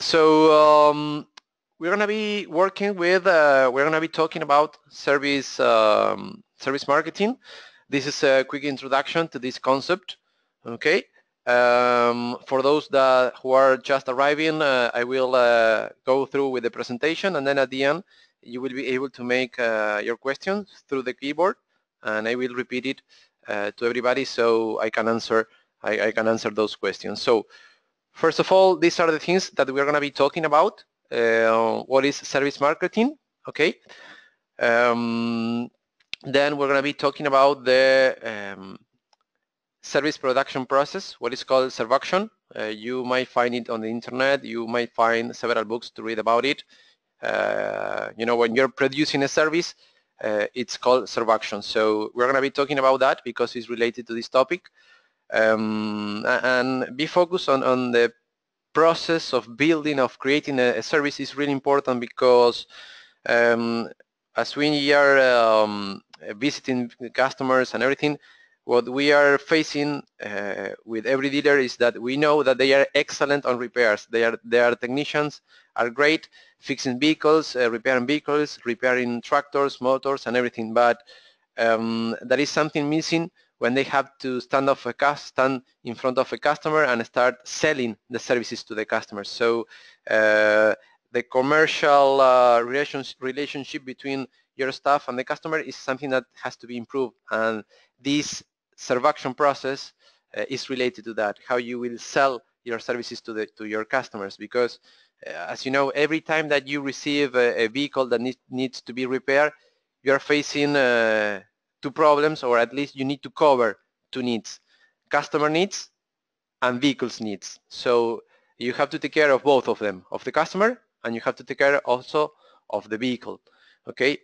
So we're gonna be working with, we're gonna be talking about service marketing. This is a quick introduction to this concept. Okay. For those who are just arriving, I will go through with the presentation, and then at the end you will be able to make your questions through the keyboard, and I will repeat it to everybody so I can answer those questions. So first of all, these are the things that we're going to be talking about. What is service marketing? Okay. Then we're going to be talking about the service production process, what is called servaction. You might find it on the internet. You might find several books to read about it. When you're producing a service, it's called servaction. So we're going to be talking about that because it's related to this topic. And be focused on the process of building, of creating a service is really important because as we are visiting customers and everything, what we are facing with every dealer is that we know that they are excellent on repairs. Their technicians are great fixing vehicles, repairing vehicles, repairing tractors, motors, and everything. But there is something missing when they have to stand in front of a customer and start selling the services to the customers. So the commercial relationship between your staff and the customer is something that has to be improved, and this servaction process is related to that, how you will sell your services to your customers, because as you know, every time that you receive a vehicle that needs to be repaired, you're facing two problems, or at least you need to cover two needs: customer needs and vehicles needs. So you have to take care of both of them, of the customer, and you have to take care also of the vehicle. Okay.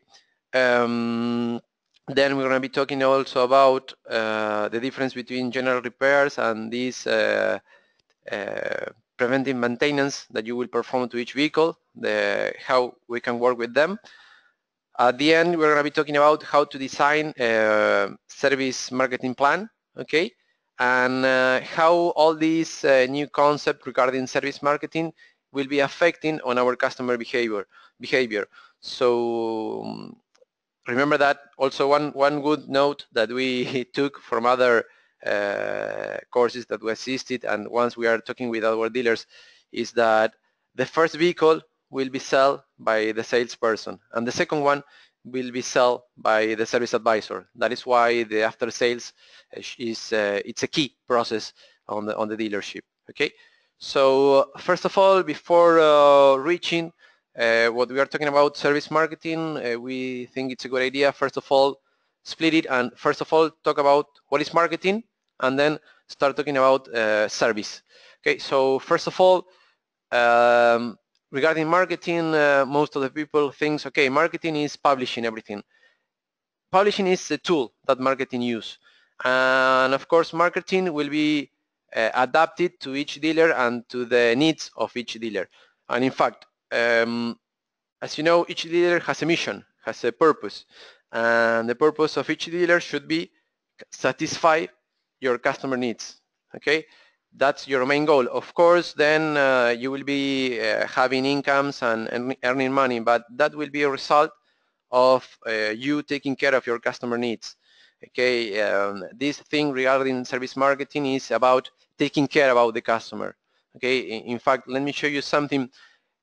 Then we're going to be talking also about the difference between general repairs and these preventive maintenance that you will perform to each vehicle, how we can work with them. At the end, we're going to be talking about how to design a service marketing plan, okay, and how all these new concepts regarding service marketing will be affecting on our customer behavior. So remember that. Also, one good note that we took from other courses that we assisted, and once we are talking with our dealers, is that the first vehicle will be sold by the salesperson, and the second one will be sold by the service advisor. That is why the after sales is it's a key process on the dealership. Okay. So first of all, before reaching what we are talking about service marketing, we think it's a good idea, first of all, split it, and first of all talk about what is marketing, and then start talking about service. Okay, so first of all, regarding marketing, most of the people think, okay, marketing is publishing everything. Publishing is the tool that marketing use, and of course marketing will be adapted to each dealer and to the needs of each dealer. And in fact, as you know, each dealer has a mission, has a purpose, and the purpose of each dealer should be satisfy your customer needs. Okay, that's your main goal. Of course, then you will be having incomes and earning money, but that will be a result of you taking care of your customer needs. Okay, this thing regarding service marketing is about taking care about the customer. Okay, in fact, let me show you something.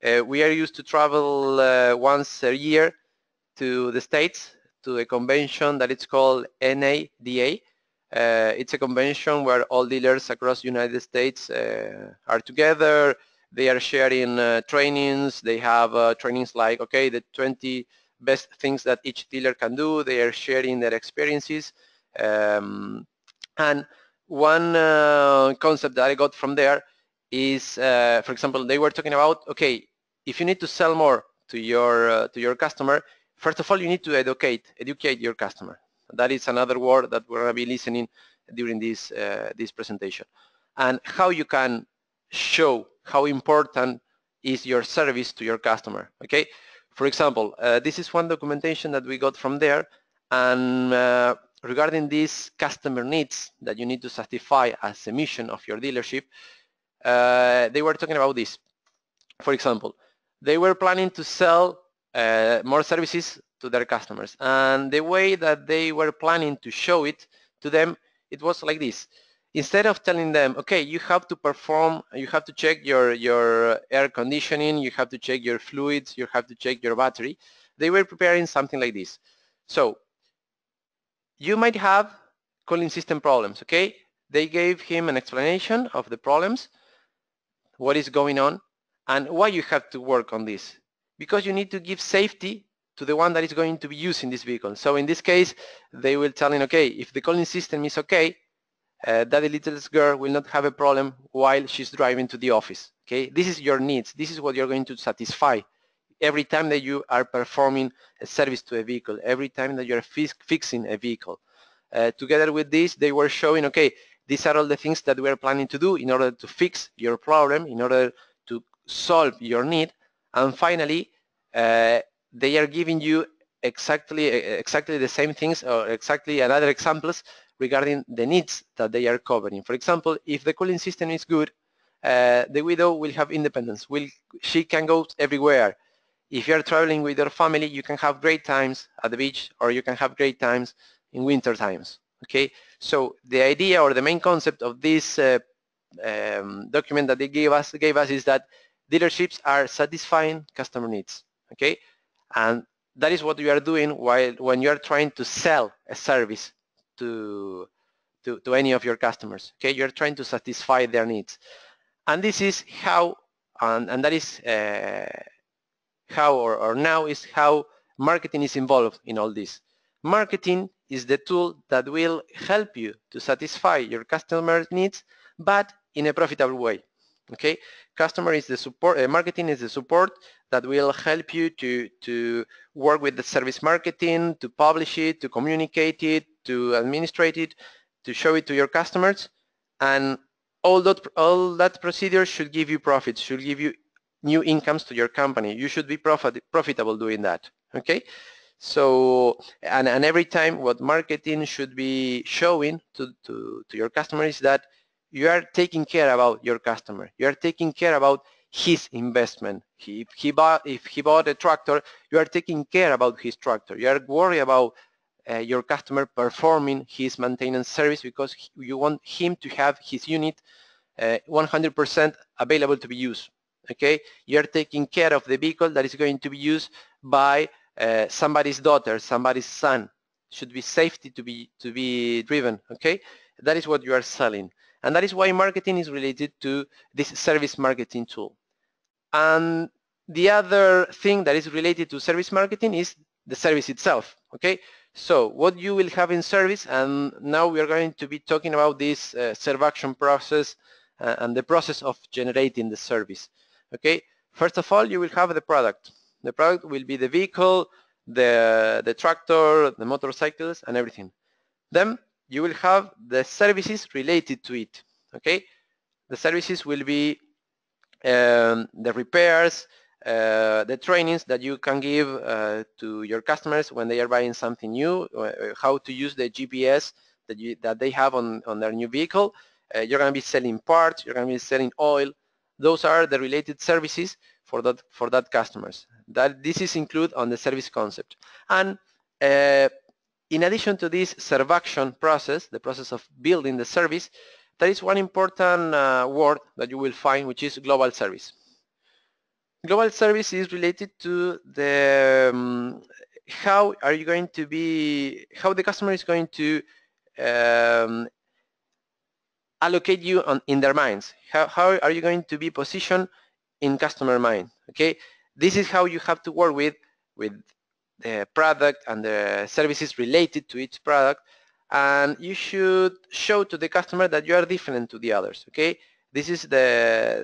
We are used to travel once a year to the States, to a convention that it's called NADA. It's a convention where all dealers across the United States are together. They are sharing trainings. They have trainings like, okay, the 20 best things that each dealer can do. They are sharing their experiences. And one concept that I got from there is, for example, they were talking about, okay, if you need to sell more to your customer, first of all, you need to educate your customer. That is another word that we're going to be listening during this presentation. And how you can show how important is your service to your customer. Okay, for example, this is one documentation that we got from there, and regarding these customer needs that you need to satisfy as a mission of your dealership, they were talking about this. For example, they were planning to sell more services to their customers, and the way that they were planning to show it to them, it was like this. Instead of telling them, okay, you have to perform, you have to check your air conditioning, you have to check your fluids, you have to check your battery, they were preparing something like this. So you might have cooling system problems, okay? They gave him an explanation of the problems, what is going on, and why you have to work on this. Because you need to give safety to the one that is going to be using this vehicle. So in this case, they will tell him, okay, if the cooling system is okay, that little girl will not have a problem while she's driving to the office. Okay, this is your needs. This is what you're going to satisfy every time that you are performing a service to a vehicle, every time that you're fixing a vehicle. Together with this, they were showing, okay, these are all the things that we are planning to do in order to fix your problem, in order to solve your need. And finally, they are giving you exactly the same things, or exactly another examples regarding the needs that they are covering. For example, if the cooling system is good, the widow will have independence. She can go everywhere. If you're traveling with your family, you can have great times at the beach, or you can have great times in winter times. Okay, so the idea or the main concept of this document that they gave us is that dealerships are satisfying customer needs. Okay, and that is what you are doing when you are trying to sell a service to any of your customers. Okay, you're trying to satisfy their needs, and this is how, and that is how, or now is how marketing is involved in all this. Marketing is the tool that will help you to satisfy your customer needs, but in a profitable way. Okay, customer is the support. Marketing is the support that will help you to work with the service marketing, to publish it, to communicate it, to administrate it, to show it to your customers, and all that procedure should give you profits, should give you new incomes to your company. You should be profitable doing that. Okay, so and every time what marketing should be showing to your customer is that you are taking care about your customer. You are taking care about his investment. If he bought a tractor, you are taking care about his tractor. You are worried about your customer performing his maintenance service, because you want him to have his unit 100% available to be used. Okay, you're taking care of the vehicle that is going to be used by somebody's daughter, somebody's son. Should be safety to be driven. Okay, that is what you are selling, and that is why marketing is related to this service marketing tool. And the other thing that is related to service marketing is the service itself. Okay, so what you will have in service, and now we are going to be talking about this serve action process and the process of generating the service. Okay, first of all, you will have the product. The product will be the vehicle, the tractor, the motorcycles, and everything. Then you will have the services related to it. Okay, the services will be the repairs, the trainings that you can give to your customers when they are buying something new, how to use the GPS that they have on their new vehicle. You're going to be selling parts, you're going to be selling oil. Those are the related services for that customers. This is included on the service concept. And in addition to this serve action process, the process of building the service, there is one important word that you will find, which is global service. Global service is related to the how the customer is going to allocate you in their minds. How are you going to be positioned in customer mind? Okay, this is how you have to work with the product and the services related to each product, and you should show to the customer that you are different to the others. Okay, this is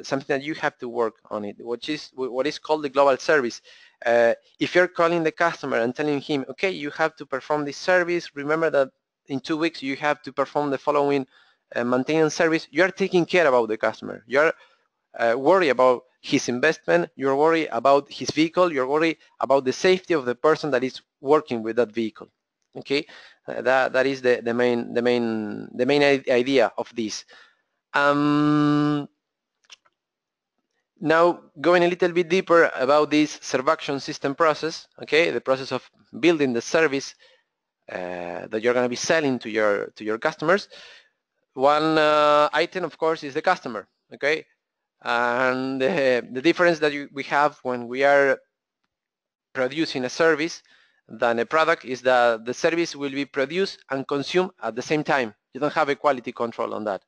something that you have to work on it, which is what is called the global service. If you're calling the customer and telling him, okay, you have to perform this service, remember that in 2 weeks you have to perform the following maintenance service, you are taking care about the customer. You are worried about his investment, you're worried about his vehicle, you're worried about the safety of the person that is working with that vehicle. Okay, that is the main idea of this. Now, going a little bit deeper about this serve-action system process, okay, the process of building the service that you're going to be selling to your customers. One item, of course, is the customer, okay, and the difference that we have when we are producing a service than a product is that the service will be produced and consumed at the same time. You don't have a quality control on that.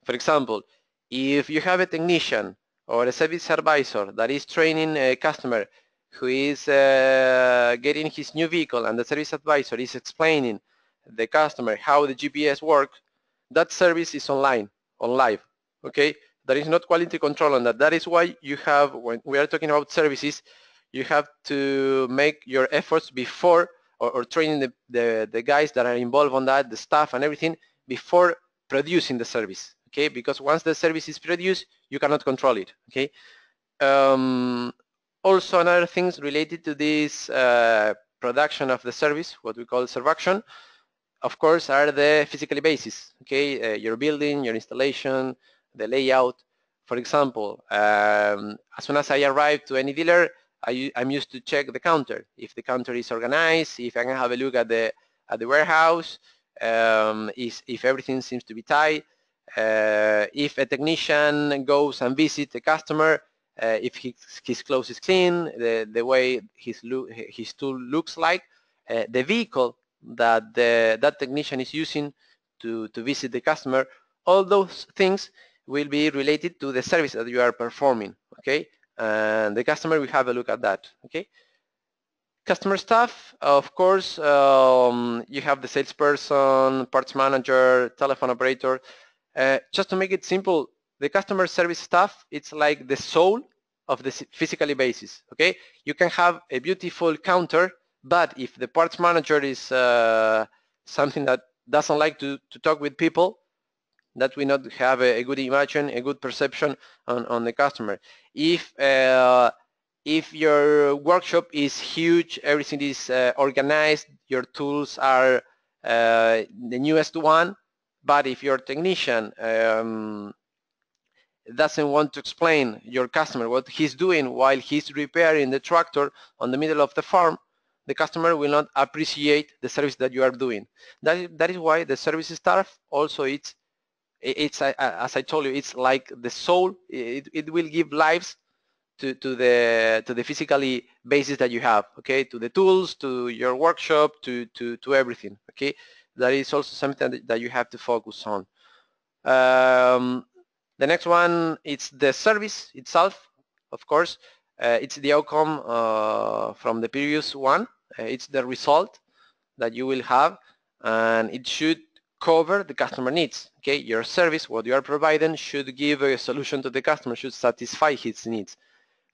For example, if you have a technician or a service advisor that is training a customer who is getting his new vehicle, and the service advisor is explaining the customer how the GPS works, that service is online, on live, okay? There is not quality control on that. That is why you have, when we are talking about services, you have to make your efforts before, or training the guys that are involved on that, the staff and everything, before producing the service, okay? Because once the service is produced, you cannot control it, okay? Also, another things related to this production of the service, what we call serve-action, of course, are the physical basis, okay? Your building, your installation, the layout. For example, as soon as I arrive to any dealer, I'm used to check the counter. If the counter is organized, if I can have a look at the warehouse, if everything seems to be tight, if a technician goes and visits a customer, if his clothes is clean, the way his tool looks like, the vehicle that that technician is using to visit the customer, all those things will be related to the service that you are performing, okay? And the customer will have a look at that, okay? Customer staff, of course, you have the salesperson, parts manager, telephone operator. Just to make it simple, the customer service staff, it's like the soul of the physically basis, okay? You can have a beautiful counter, but if the parts manager is something that doesn't like to talk with people, that will not have a good imagine, a good perception on the customer. If your workshop is huge, everything is organized, your tools are the newest one, but if your technician doesn't want to explain your customer what he's doing while he's repairing the tractor on the middle of the farm, the customer will not appreciate the service that you are doing. That is why the service staff also it's as I told you, it's like the soul. It will give lives to the physically basis that you have, okay, to the tools, to your workshop, to everything, okay. That is also something that you have to focus on. The next one, it's the service itself, of course. It's the outcome from the previous one. It's the result that you will have, and it should cover the customer needs, okay? Your service, what you are providing, should give a solution to the customer, should satisfy his needs.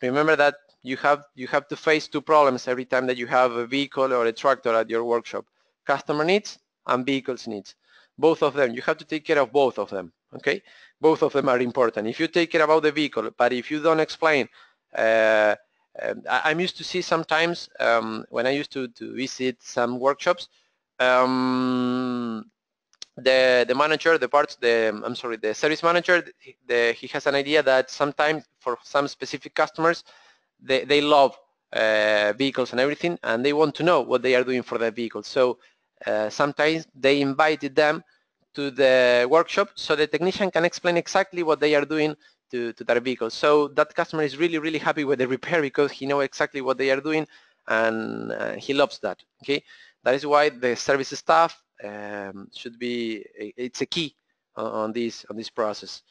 Remember that you have to face two problems every time that you have a vehicle or a tractor at your workshop: customer needs and vehicles needs. Both of them, you have to take care of both of them, okay? Both of them are important. If you take care about the vehicle, but if you don't explain, I'm used to see sometimes when I used to visit some workshops, the manager, the service manager, he has an idea that sometimes for some specific customers, they love vehicles and everything, and they want to know what they are doing for their vehicles. So sometimes they invited them to the workshop so the technician can explain exactly what they are doing to their vehicle. So that customer is really, really happy with the repair because he knows exactly what they are doing, and he loves that, okay? That is why the service staff should be, it's a key on this process.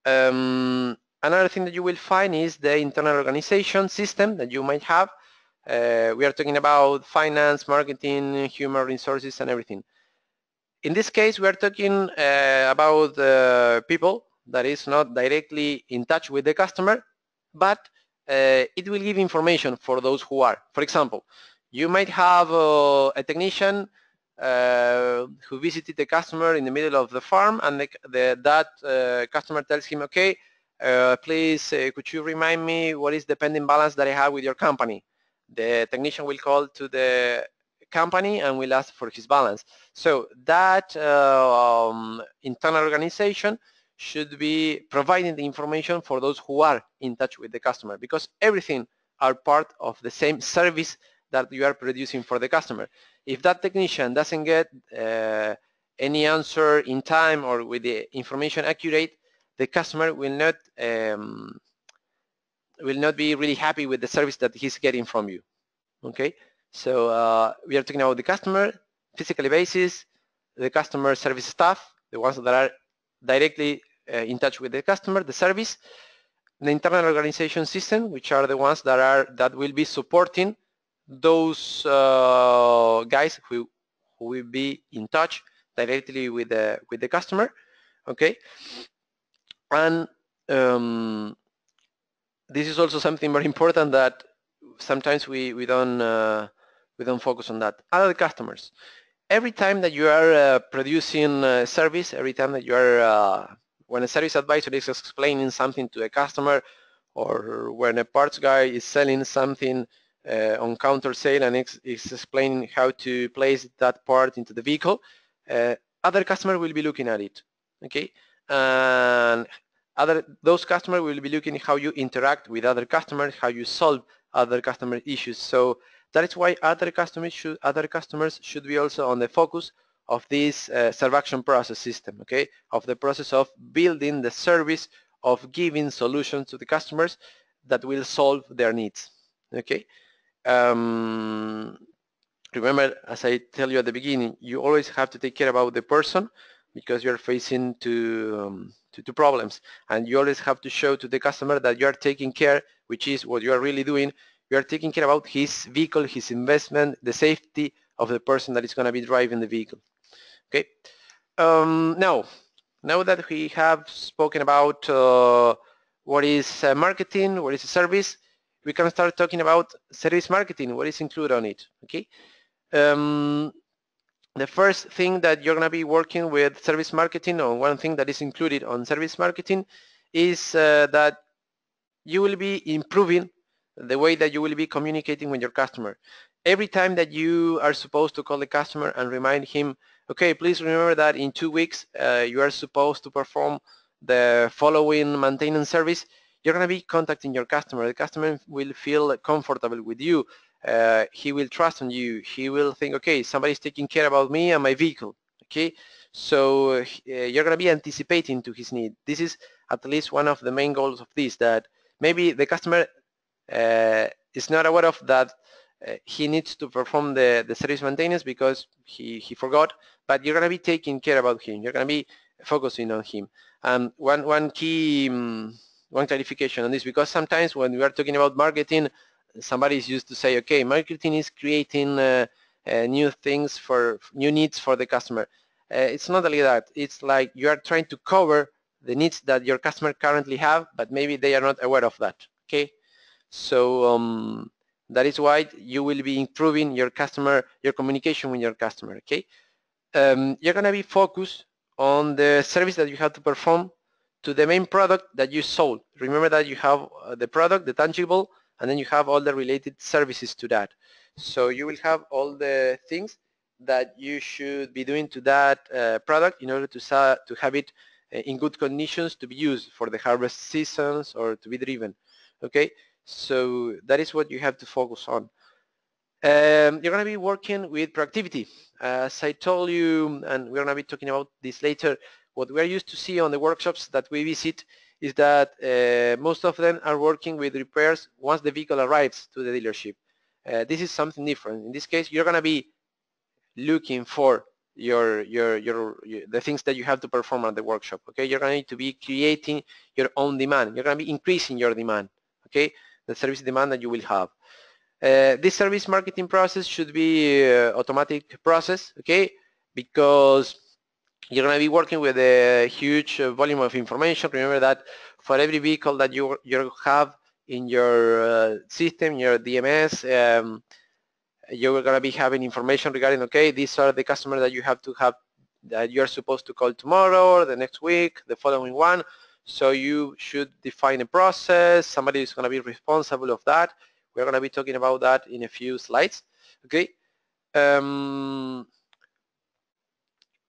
Another thing that you will find is the internal organization system that you might have. We are talking about finance, marketing, human resources, and everything. In this case, we are talking about people that is not directly in touch with the customer, but it will give information for those who are. For example, you might have a technician who visited the customer in the middle of the farm, and that customer tells him, okay, please, could you remind me what is the pending balance that I have with your company? The technician will call to the company and will ask for his balance. So that internal organization should be providing the information for those who are in touch with the customer, because everything are part of the same service that you are producing for the customer. If that technician doesn't get any answer in time or with the information accurate, the customer will not be really happy with the service that he's getting from you. Okay, so we are talking about the customer, physically basis, the customer service staff, the ones that are directly in touch with the customer, the service, the internal organization system, which are the ones that will be supporting those guys who will be in touch directly with the customer. Okay, and this is also something very important that sometimes we don't focus on that. Other customers. Every time that you are producing a service, every time that you are when a service advisor is explaining something to a customer, or when a parts guy is selling something on counter sale and is explaining how to place that part into the vehicle, other customer will be looking at it. Okay, and those customers will be looking at how you interact with other customers, how you solve other customer issues. So that is why other customers should be also on the focus of this serve action process system, okay, of the process of building the service, of giving solutions to the customers that will solve their needs. Okay. Remember, as I tell you at the beginning, you always have to take care about the person, because you're facing two problems, and you always have to show to the customer that you are taking care, which is what you are really doing. You are taking care about his vehicle, his investment, the safety of the person that is going to be driving the vehicle. Okay. Now that we have spoken about what is marketing, what is a service, we can start talking about service marketing, what is included on it. Okay. The first thing that you're going to be working with service marketing, or one thing that is included on service marketing, is that you will be improving the way that you will be communicating with your customer. Every time that you are supposed to call the customer and remind him, okay, please remember that in 2 weeks you are supposed to perform the following maintenance service, you're going to be contacting your customer. The customer will feel comfortable with you. He will trust on you. He will think, okay, somebody's taking care about me and my vehicle. Okay, so you're going to be anticipating to his need. This is at least one of the main goals of this, that maybe the customer is not aware of that he needs to perform the service maintenance because he forgot, but you're going to be taking care about him. You're going to be focusing on him. One key one clarification on this, because sometimes when we are talking about marketing, somebody is used to say, okay, marketing is creating new things for new needs for the customer. It's not like that. It's like you are trying to cover the needs that your customer currently have, but maybe they are not aware of that. Okay, so that is why you will be improving your communication with your customer. Okay, you're going to be focused on the service that you have to perform to the main product that you sold. Remember that you have the product, the tangible, and then you have all the related services to that. So you will have all the things that you should be doing to that product in order to have it in good conditions to be used for the harvest seasons or to be driven. Okay, so that is what you have to focus on. You're going to be working with proactivity. As I told you, and we're going to be talking about this later, what we're used to see on the workshops that we visit is that most of them are working with repairs once the vehicle arrives to the dealership. This is something different. In this case, you're going to be looking for the things that you have to perform at the workshop. Okay, you're going to be creating your own demand. You're going to be increasing your demand. Okay, the service demand that you will have. This service marketing process should be automatic process. Okay, because you're going to be working with a huge volume of information. Remember that for every vehicle that you have in your system, your DMS, you're going to be having information regarding, okay, these are the customers that you have to have, that you're supposed to call tomorrow or the next week, the following one. So you should define a process. Somebody is going to be responsible of that. We're going to be talking about that in a few slides. Okay.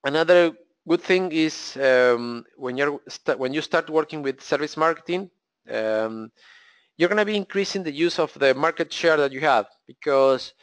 Another good thing is when you start working with service marketing, you're going to be increasing the use of the market share that you have, because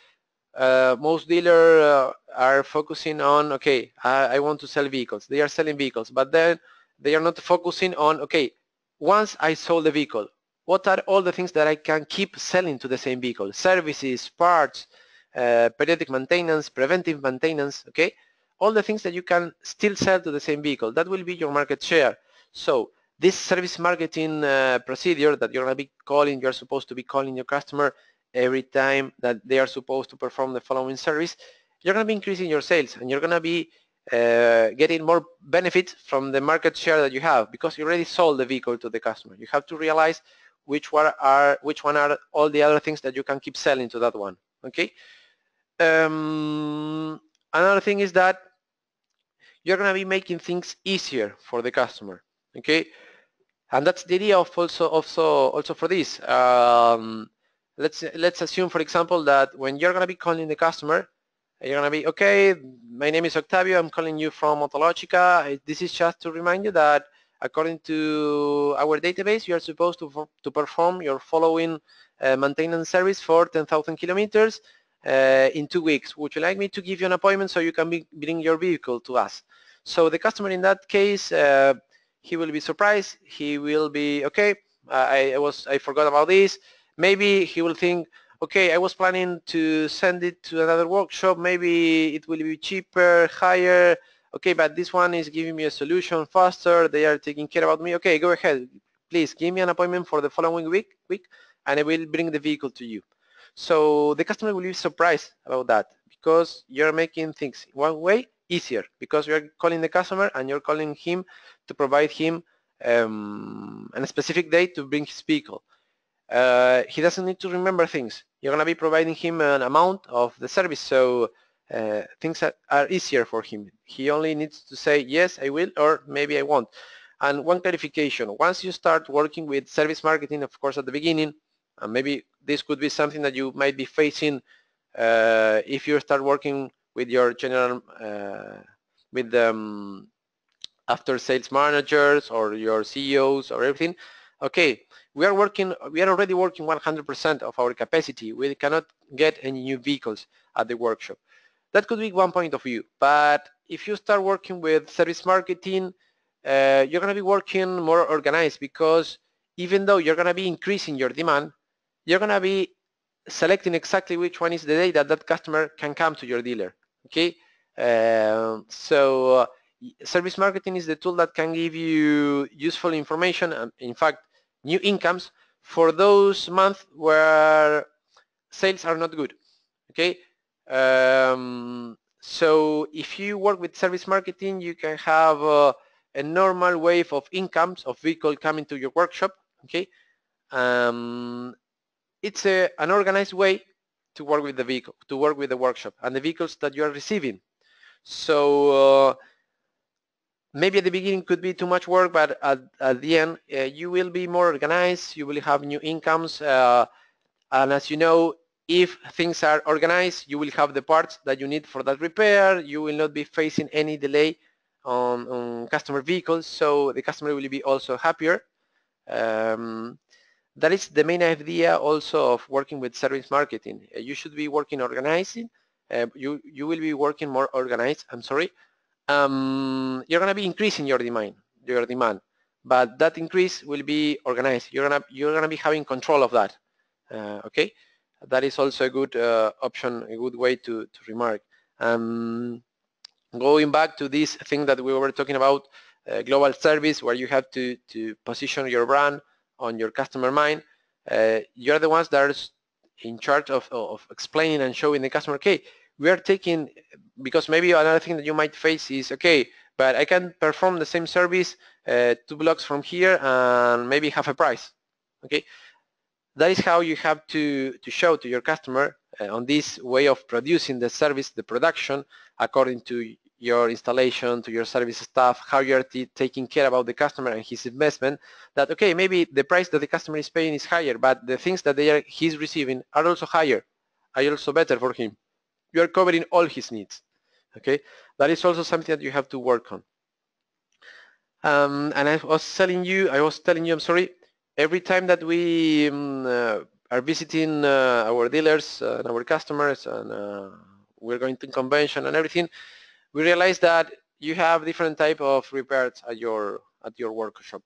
most dealers are focusing on, okay, I want to sell vehicles. They are selling vehicles, but then they are not focusing on, okay, once I sold the vehicle, what are all the things that I can keep selling to the same vehicle? Services, parts, periodic maintenance, preventive maintenance, okay? All the things that you can still sell to the same vehicle. That will be your market share. So this service marketing procedure that you're going to be calling, you're supposed to be calling your customer every time that they are supposed to perform the following service, you're going to be increasing your sales, and you're going to be getting more benefits from the market share that you have, because you already sold the vehicle to the customer. You have to realize which one are all the other things that you can keep selling to that one. Okay. Another thing is that you're going to be making things easier for the customer. Okay. And that's the idea of also for this. Let's assume, for example, that when you're going to be calling the customer, you're going to be, okay, my name is Octavio, I'm calling you from Autologica. This is just to remind you that according to our database, you are supposed to perform your following maintenance service for 10,000 kilometers in 2 weeks. Would you like me to give you an appointment so you can bring your vehicle to us? So the customer in that case, he will be surprised. He will be, okay, I forgot about this. Maybe he will think, okay, I was planning to send it to another workshop. Maybe it will be cheaper, higher. Okay, but this one is giving me a solution faster. They are taking care about me. Okay, go ahead. Please give me an appointment for the following week, and I will bring the vehicle to you. So the customer will be surprised about that, because you're making things one way easier, because you're calling the customer and you're calling him to provide him a specific day to bring his vehicle. He doesn't need to remember things. You're going to be providing him an amount of the service, so things are easier for him. He only needs to say, yes, I will, or maybe I won't. And one clarification, once you start working with service marketing, of course, at the beginning, and maybe this could be something that you might be facing if you start working with your general, with after sales managers or your CEOs or everything. Okay, we are already working 100% of our capacity. We cannot get any new vehicles at the workshop. That could be one point of view. But if you start working with service marketing, you're going to be working more organized, because even though you're going to be increasing your demand, you're going to be selecting exactly which one is the day that that customer can come to your dealer. Okay, so service marketing is the tool that can give you useful information and, in fact, new incomes for those months where sales are not good. Okay, so if you work with service marketing, you can have a normal wave of incomes of vehicle coming to your workshop. Okay, it's an organized way to work with the vehicle, to work with the workshop and the vehicles that you are receiving. So maybe at the beginning could be too much work, but at the end you will be more organized, you will have new incomes, and as you know, if things are organized, you will have the parts that you need for that repair. You will not be facing any delay on customer vehicles, so the customer will be also happier. That is the main idea also of working with service marketing. You should be working organizing. You will be working more organized. I'm sorry. You're gonna be increasing your demand, but that increase will be organized. You're gonna be having control of that. Okay, that is also a good option, a good way to remark. Going back to this thing that we were talking about, global service, where you have to position your brand on your customer mind. You're the ones that are in charge of explaining and showing the customer, okay, we are taking, because maybe another thing that you might face is, okay, but I can perform the same service 2 blocks from here and maybe half a price. Okay, that is how you have to show to your customer on this way of producing the service, the production, according to your installation, to your service staff, how you are taking care about the customer and his investment, that, okay, maybe the price that the customer is paying is higher, but the things that he's receiving are also higher, are also better for him. You are covering all his needs. Okay, that is also something that you have to work on. And I was telling you, I'm sorry, every time that we are visiting our dealers and our customers, and we're going to convention and everything, we realize that you have different type of repairs at your workshop.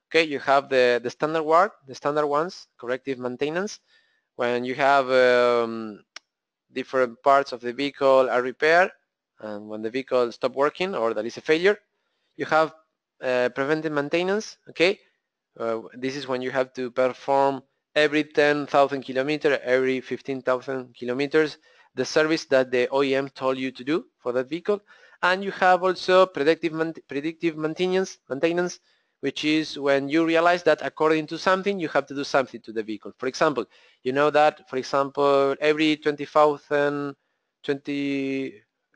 Okay, you have the standard work, the standard ones, corrective maintenance, when you have different parts of the vehicle are repaired, and when the vehicle stop working or there is a failure, you have preventive maintenance. Okay, this is when you have to perform every 10,000 kilometers, every 15,000 kilometers, the service that the OEM told you to do for that vehicle. And you have also predictive maintenance, which is when you realize that according to something, you have to do something to the vehicle. For example, you know that, for example, every 20,000,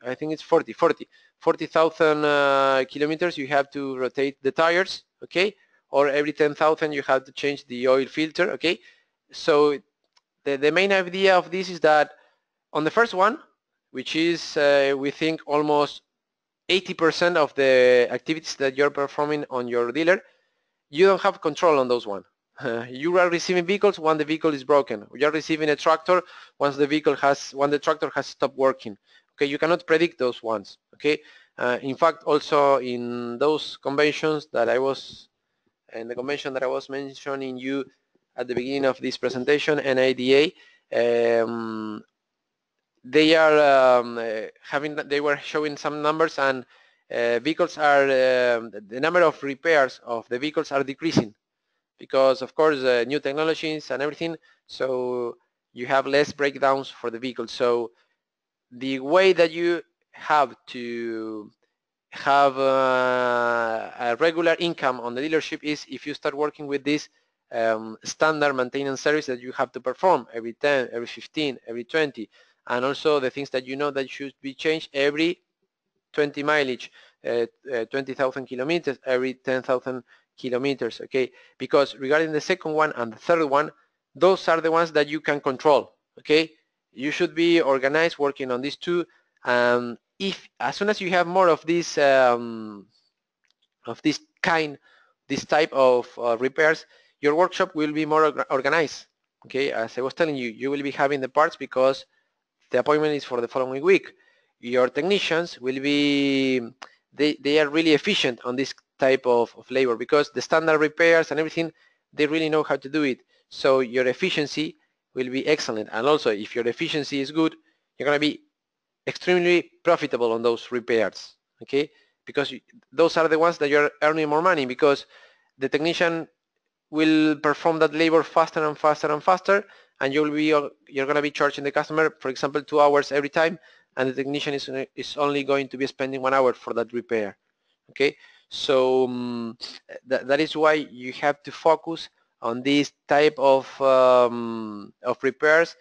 I think it's 40,000 kilometers, you have to rotate the tires, okay? Or every 10,000 you have to change the oil filter, okay? So the main idea of this is that on the first one, which is we think almost 80% of the activities that you're performing on your dealer, you don't have control on those one. You are receiving vehicles when the vehicle is broken. You're receiving a tractor when the tractor has stopped working. Okay, you cannot predict those ones. Okay, in fact, also in those conventions that I was, in the convention that I was mentioning you at the beginning of this presentation, NADA, they were showing some numbers, and vehicles are the number of repairs of the vehicles are decreasing because, of course, new technologies and everything. So you have less breakdowns for the vehicle. So the way that you have to have a regular income on the dealership is if you start working with this standard maintenance service that you have to perform every 10, every 15, every 20, and also the things that you know that should be changed every 20 mileage, 20,000 kilometers, every 10,000 kilometers, okay? Because regarding the second one and the third one, those are the ones that you can control, okay? You should be organized working on these two. If as soon as you have more of this this type of repairs, your workshop will be more organized. Okay, as I was telling you, you will be having the parts because the appointment is for the following week. Your technicians will be, they are really efficient on this type of labor because the standard repairs and everything, they really know how to do it. So your efficiency will be excellent. And also, if your efficiency is good, you're going to be extremely profitable on those repairs, okay? Because those are the ones that you're earning more money, because the technician will perform that labor faster and faster and faster, and you're going to be charging the customer, for example, 2 hours every time, and the technician is only going to be spending 1 hour for that repair, okay? So that is why you have to focus on this type of repairs,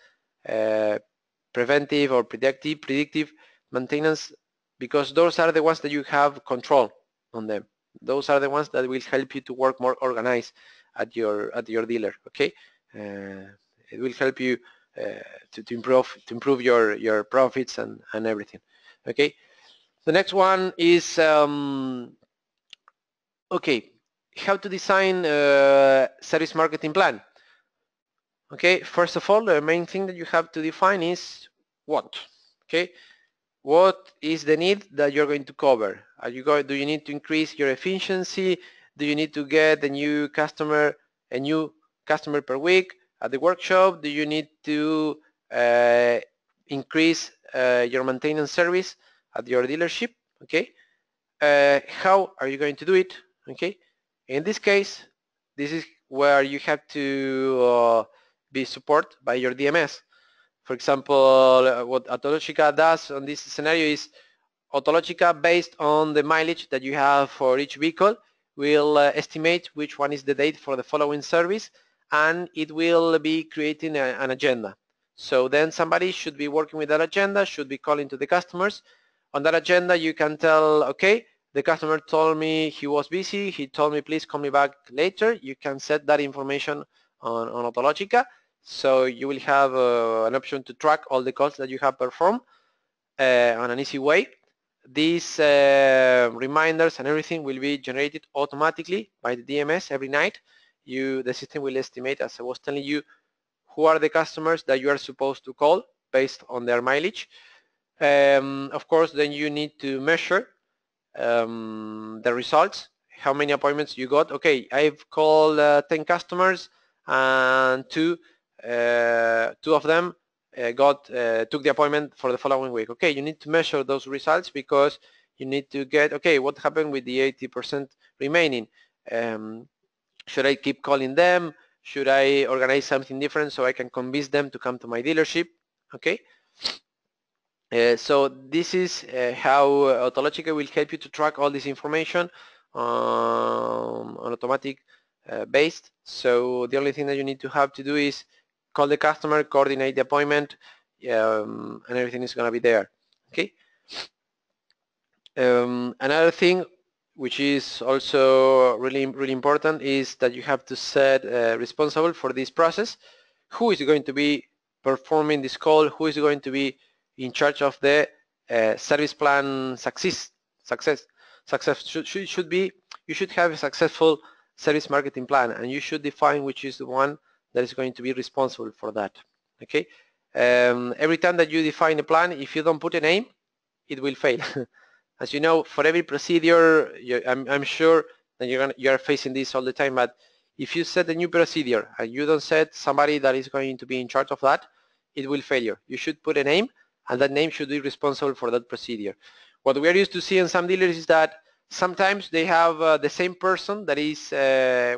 preventive or predictive maintenance, because those are the ones that you have control on them. Those are the ones that will help you to work more organized at your dealer, okay? It will help you to improve your profits and everything, okay? The next one is okay, how to design a service marketing plan. Okay, first of all, the main thing that you have to define is what. Okay, what is the need that you're going to cover? Do you need to increase your efficiency? Do you need to get a new customer per week at the workshop? Do you need to increase your maintenance service at your dealership? Okay, how are you going to do it? Okay, in this case, this is where you have to be supported by your DMS. For example, what Autologica does on this scenario is Autologica, based on the mileage that you have for each vehicle, will estimate which one is the date for the following service, and it will be creating an agenda. So then somebody should be working with that agenda, should be calling to the customers. On that agenda, you can tell, okay, the customer told me he was busy, he told me please call me back later. You can set that information on Autologica, so you will have an option to track all the calls that you have performed on an easy way. these reminders and everything will be generated automatically by the DMS every night. The system will estimate, as I was telling you, who are the customers that you are supposed to call based on their mileage. Of course, then you need to measure the results, how many appointments you got. Okay, I've called 10 customers and two of them took the appointment for the following week. Okay, you need to measure those results because you need to get, okay, what happened with the 80% remaining? Should I keep calling them? Should I organize something different so I can convince them to come to my dealership? Okay. So this is how Autologica will help you to track all this information on automatic based. So the only thing that you need to have to do is call the customer, coordinate the appointment, and everything is going to be there. Okay. Another thing which is also really important is that you have to set responsible for this process. Who is going to be performing this call? Who is going to be in charge of the service plan success? Should be, you should have a successful service marketing plan, and you should define which is the one that is going to be responsible for that. Okay. Every time that you define a plan, if you don't put a name, it will fail. As you know, for every procedure, I'm sure that you're facing this all the time, but if you set a new procedure and you don't set somebody that is going to be in charge of that, it will fail. You should put a name, and that name should be responsible for that procedure. What we are used to see in some dealers is that sometimes they have the same person that is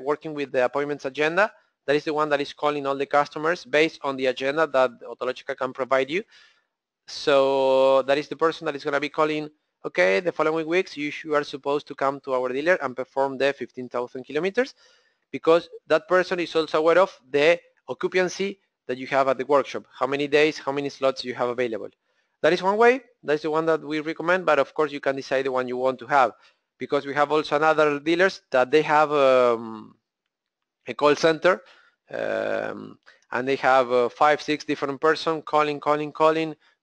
working with the appointments agenda. That is the one that is calling all the customers based on the agenda that Autologica can provide you. So that is the person that is going to be calling, okay, the following weeks you are supposed to come to our dealer and perform the 15,000 kilometers, because that person is also aware of the occupancy that you have at the workshop, how many days, how many slots you have available. That is one way, that is the one that we recommend, but of course you can decide the one you want to have, because we have also another dealers that they have a call center, and they have 5, 6 different persons calling,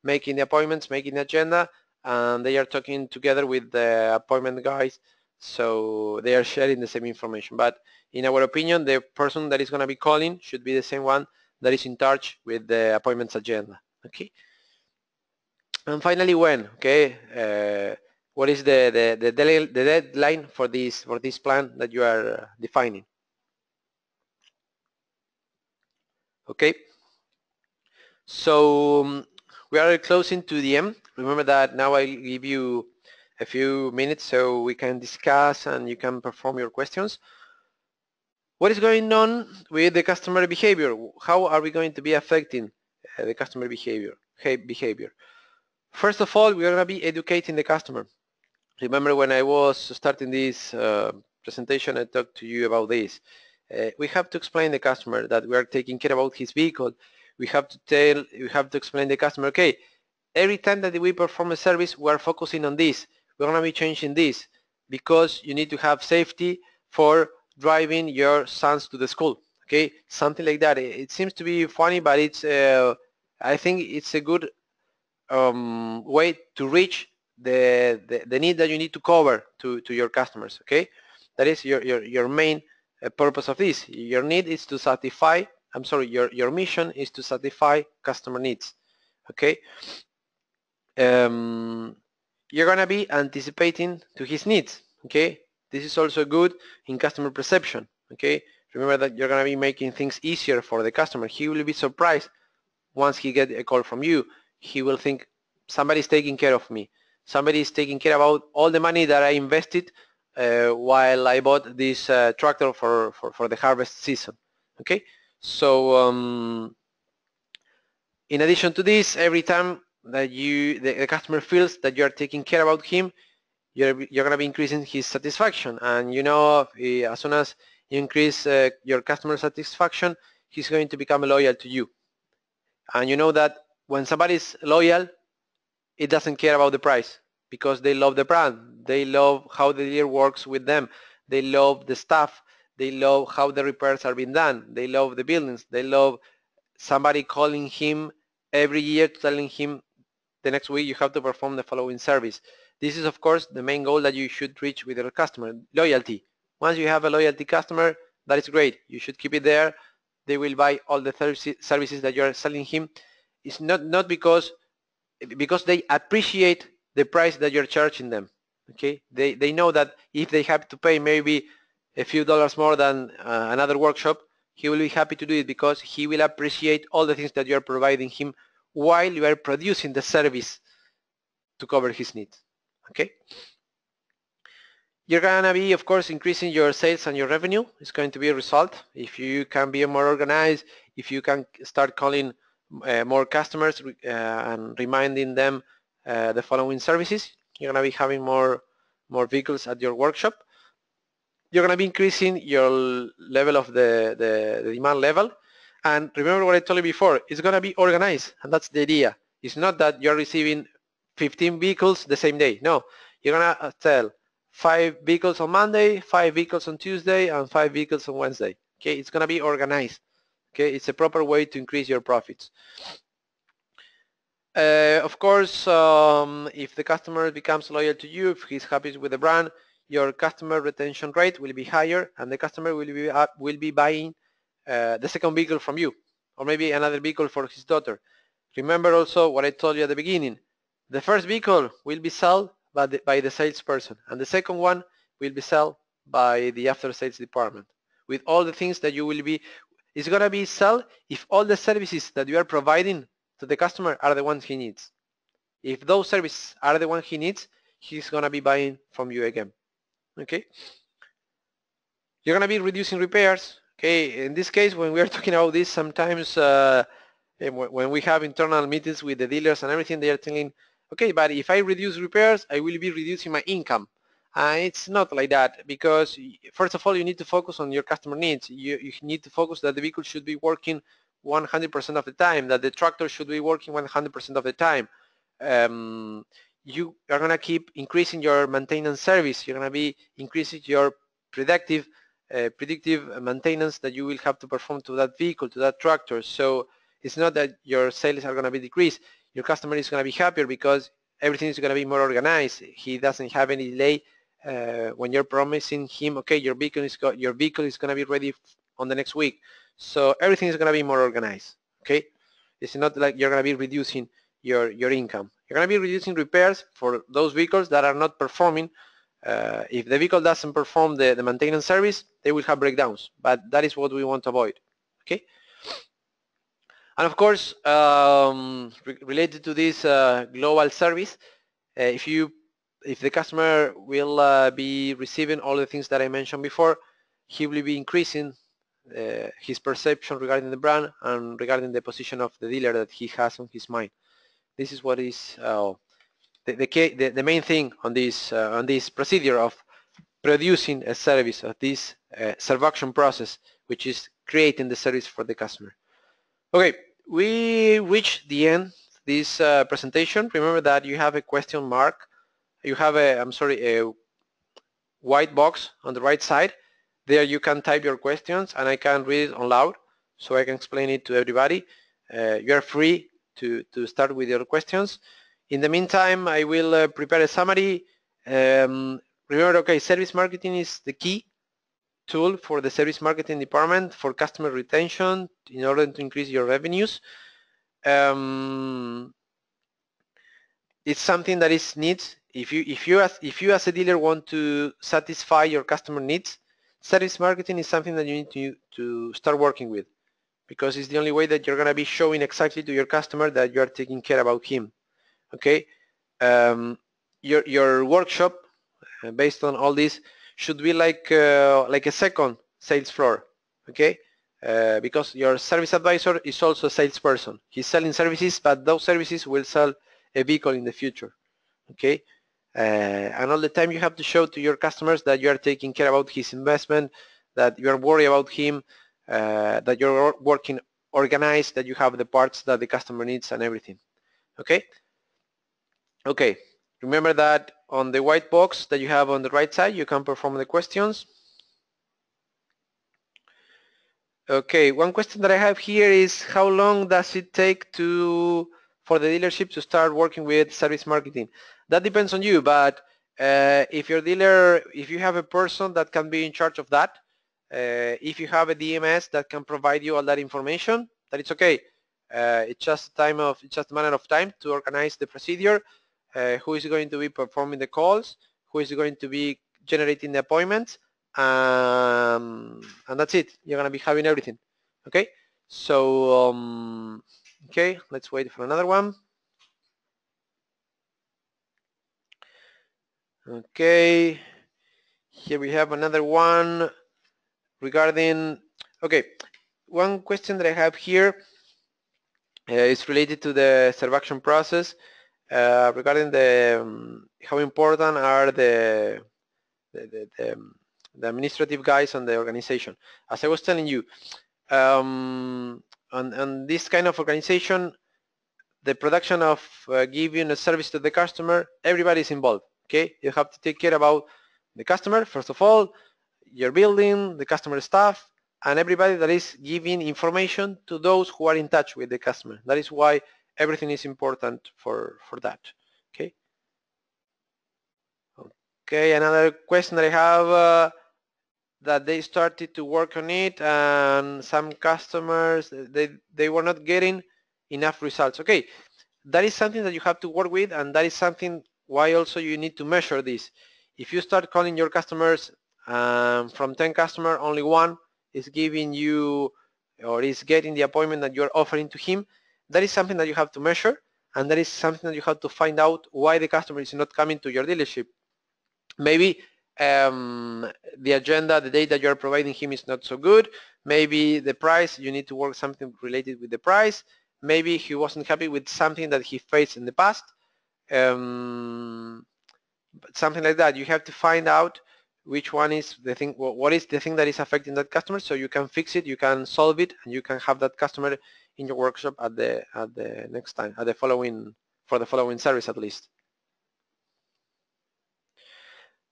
making the appointments, making the agenda, and they are talking together with the appointment guys, so they are sharing the same information. But in our opinion, the person that is going to be calling should be the same one that is in charge with the appointments agenda. Okay. And finally, when? Okay. What is the deadline for this plan that you are defining? Okay. So we are closing to the end. Remember that now I'll give you a few minutes so we can discuss and you can perform your questions. What is going on with the customer behavior? How are we going to be affecting the customer behavior? First of all, we are going to be educating the customer. Remember when I was starting this presentation, I talked to you about this. We have to explain the customer that we are taking care about his vehicle. We have to explain the customer, okay, every time that we perform a service, we are focusing on this. We're going to be changing this because you need to have safety for driving your sons to the school. Okay, something like that. It seems to be funny, but it's I think it's a good way to reach the need that you need to cover to your customers. Okay, that is your main purpose of this. Your need is to satisfy, your mission is to satisfy customer needs. Okay. You're gonna be anticipating to his needs. Okay, this is also good in customer perception. Okay, remember that you're gonna be making things easier for the customer. He will be surprised once he get a call from you. He will think somebody's taking care of me. Somebody is taking care about all the money that I invested while I bought this tractor for the harvest season. Okay, so in addition to this, every time that the customer feels that you are taking care about him, you're going to be increasing his satisfaction. And you know, as soon as you increase your customer satisfaction, he's going to become loyal to you. And you know that when somebody is loyal, it doesn't care about the price because they love the brand. They love how the dealer works with them. They love the staff. They love how the repairs are being done. They love the buildings. They love somebody calling him every year telling him the next week you have to perform the following service. This is of course the main goal that you should reach with your customer, loyalty. Once you have a loyalty customer, that is great. You should keep it there. They will buy all the services that you are selling him. It's not because they appreciate the price that you're charging them. Okay, they know that if they have to pay maybe a few dollars more than another workshop, he will be happy to do it because he will appreciate all the things that you are providing him while you are producing the service to cover his needs. Okay, you're gonna be of course increasing your sales and your revenue. It's going to be a result if you can be more organized, if you can start calling more customers and reminding them the following services. You're gonna be having more vehicles at your workshop. You're gonna be increasing your level of the demand level. And remember what I told you before, it's gonna be organized, and that's the idea. It's not that you're receiving 15 vehicles the same day. No, you're gonna sell 5 vehicles on Monday, 5 vehicles on Tuesday, and 5 vehicles on Wednesday. Okay, it's gonna be organized. Okay, it's a proper way to increase your profits. Of course, if the customer becomes loyal to you, if he's happy with the brand, your customer retention rate will be higher, and the customer will be buying the second vehicle from you, or maybe another vehicle for his daughter. Remember also what I told you at the beginning. The first vehicle will be sold by the salesperson, and the second one will be sold by the after sales department. With all the things that you will be, it's gonna be sold if all the services that you are providing to the customer are the ones he needs. If those services are the ones he needs, he's gonna be buying from you again. Okay. You're gonna be reducing repairs. Okay. In this case, when we are talking about this, sometimes when we have internal meetings with the dealers and everything, they are telling, okay, but if I reduce repairs, I will be reducing my income. It's not like that, because first of all, you need to focus on your customer needs. You need to focus that the vehicle should be working 100% of the time, that the tractor should be working 100% of the time. You are going to keep increasing your maintenance service. You're going to be increasing your predictive maintenance that you will have to perform to that vehicle, to that tractor. So it's not that your sales are going to be decreased. Your customer is going to be happier because everything is going to be more organized. He doesn't have any delay when you're promising him, okay, your vehicle is going to be ready on the next week. So everything is going to be more organized. Okay, it's not like you're going to be reducing your income. You're going to be reducing repairs for those vehicles that are not performing. If the vehicle doesn't perform the maintenance service, they will have breakdowns, but that is what we want to avoid. Okay. And of course, related to this global service, if the customer will be receiving all the things that I mentioned before, he will be increasing his perception regarding the brand and regarding the position of the dealer that he has on his mind. This is what is the main thing on this procedure of producing a service, of this serve-action process, which is creating the service for the customer. Okay, we reached the end of this presentation. Remember that you have a question mark. You have a white box on the right side. There you can type your questions and I can read it on loud so I can explain it to everybody. You are free to start with your questions. In the meantime, I will prepare a summary. Remember, okay, service marketing is the key tool for the service marketing department for customer retention in order to increase your revenues. It's something that is needs. If you as a dealer want to satisfy your customer needs, service marketing is something that you need to start working with, because it's the only way that you're going to be showing exactly to your customer that you are taking care about him. Okay, your workshop, based on all this, should be like a second sales floor. Okay, because your service advisor is also a salesperson. He's selling services, but those services will sell a vehicle in the future. Okay, and all the time you have to show to your customers that you are taking care about his investment, that you are worried about him, that you're working organized, that you have the parts that the customer needs and everything. Okay. Okay, remember that on the white box that you have on the right side, you can perform the questions. Okay, one question that I have here is how long does it take to for the dealership to start working with service marketing? That depends on you, but if your dealer, if you have a person that can be in charge of that, if you have a DMS that can provide you all that information, that it's okay. It's just a matter of time to organize the procedure. Who is going to be performing the calls? Who is going to be generating the appointments? And that's it. You're gonna be having everything. Okay. So okay, let's wait for another one. Okay. Here we have another one regarding. Okay, one question that I have here is related to the serve-action process regarding the how important are the administrative guys on the organization. As I was telling you, on this kind of organization, the production of giving a service to the customer, everybody is involved. Okay, you have to take care about the customer first of all, your building, the customer staff, and everybody that is giving information to those who are in touch with the customer. That is why everything is important for that. Okay. Okay, another question that I have, that they started to work on it and some customers, they were not getting enough results. Okay, that is something that you have to work with, and that is something why also you need to measure this. If you start calling your customers, from 10 customers, only one is giving you or is getting the appointment that you're offering to him, that is something that you have to measure, and that is something that you have to find out why the customer is not coming to your dealership. Maybe the agenda, the data you're providing him is not so good. Maybe the price, you need to work something related with the price. Maybe he wasn't happy with something that he faced in the past. Something like that. You have to find out which one is the thing, what is the thing that is affecting that customer, so you can fix it, you can solve it, and you can have that customer in your workshop at the next time, at the following, for the following service at least.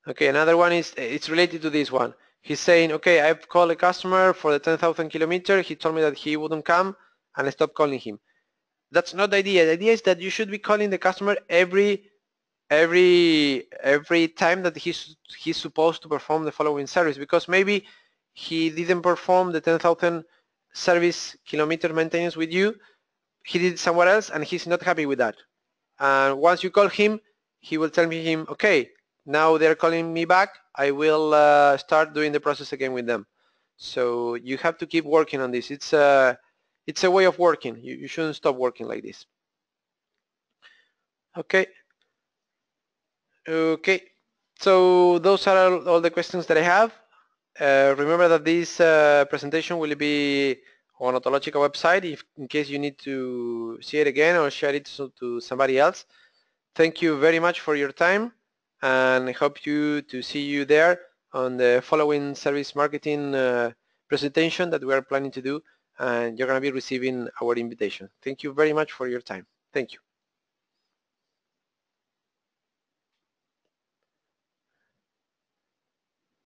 Okay, another one is, it's related to this one. He's saying, okay, I've called a customer for the 10,000 kilometer. He told me that he wouldn't come, and I stopped calling him. That's not the idea. The idea is that you should be calling the customer every time that he's supposed to perform the following service, because maybe he didn't perform the 10,000 service kilometer maintenance with you. He did it somewhere else, and he's not happy with that. And once you call him, he will tell me okay, now they're calling me back, I will start doing the process again with them. So you have to keep working on this. It's a way of working. You shouldn't stop working like this. Okay. Okay. So those are all the questions that I have. Remember that this presentation will be on Autologica website in case you need to see it again or share it to somebody else. Thank you very much for your time, and I hope to see you there on the following service marketing presentation that we are planning to do, and you're going to be receiving our invitation. Thank you very much for your time. Thank you.